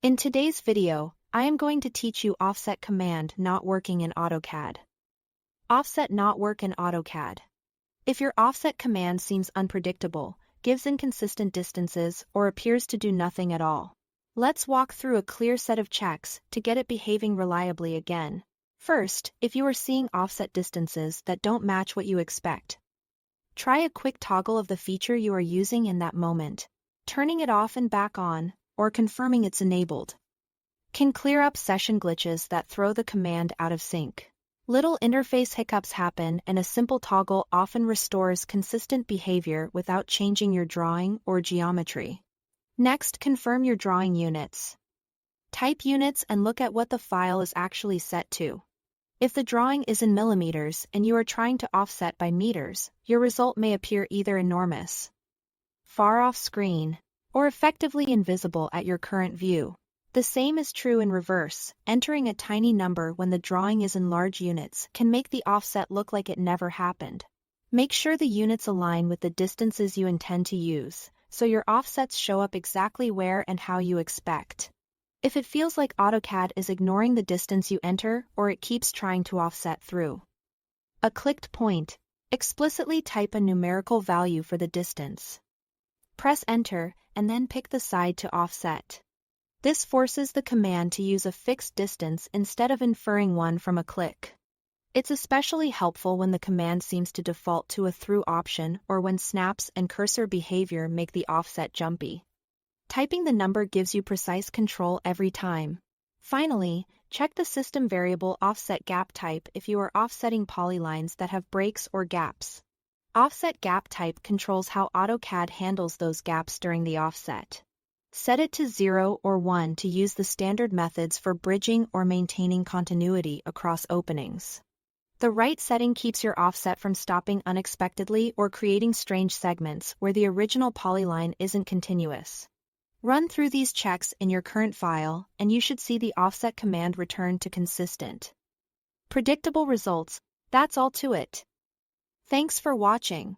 In today's video, I am going to teach you offset command not working in AutoCAD. Offset not work in AutoCAD. If your offset command seems unpredictable, gives inconsistent distances, or appears to do nothing at all, let's walk through a clear set of checks to get it behaving reliably again. First, if you are seeing offset distances that don't match what you expect, try a quick toggle of the feature you are using in that moment. Turning it off and back on, or confirming it's enabled, can clear up session glitches that throw the command out of sync. Little interface hiccups happen, and a simple toggle often restores consistent behavior without changing your drawing or geometry. Next, confirm your drawing units. Type units and look at what the file is actually set to. If the drawing is in millimeters and you are trying to offset by meters, your result may appear either enormous, far off screen, or effectively invisible at your current view. The same is true in reverse. Entering a tiny number when the drawing is in large units can make the offset look like it never happened. Make sure the units align with the distances you intend to use, so your offsets show up exactly where and how you expect. If it feels like AutoCAD is ignoring the distance you enter or it keeps trying to offset through a clicked point, explicitly type a numerical value for the distance. Press Enter, and then pick the side to offset. This forces the command to use a fixed distance instead of inferring one from a click. It's especially helpful when the command seems to default to a through option or when snaps and cursor behavior make the offset jumpy. Typing the number gives you precise control every time. Finally, check the system variable offset gap type if you are offsetting polylines that have breaks or gaps. Offset gap type controls how AutoCAD handles those gaps during the offset. Set it to 0 or 1 to use the standard methods for bridging or maintaining continuity across openings. The right setting keeps your offset from stopping unexpectedly or creating strange segments where the original polyline isn't continuous. Run through these checks in your current file, and you should see the offset command return to consistent, predictable results. That's all to it. Thanks for watching.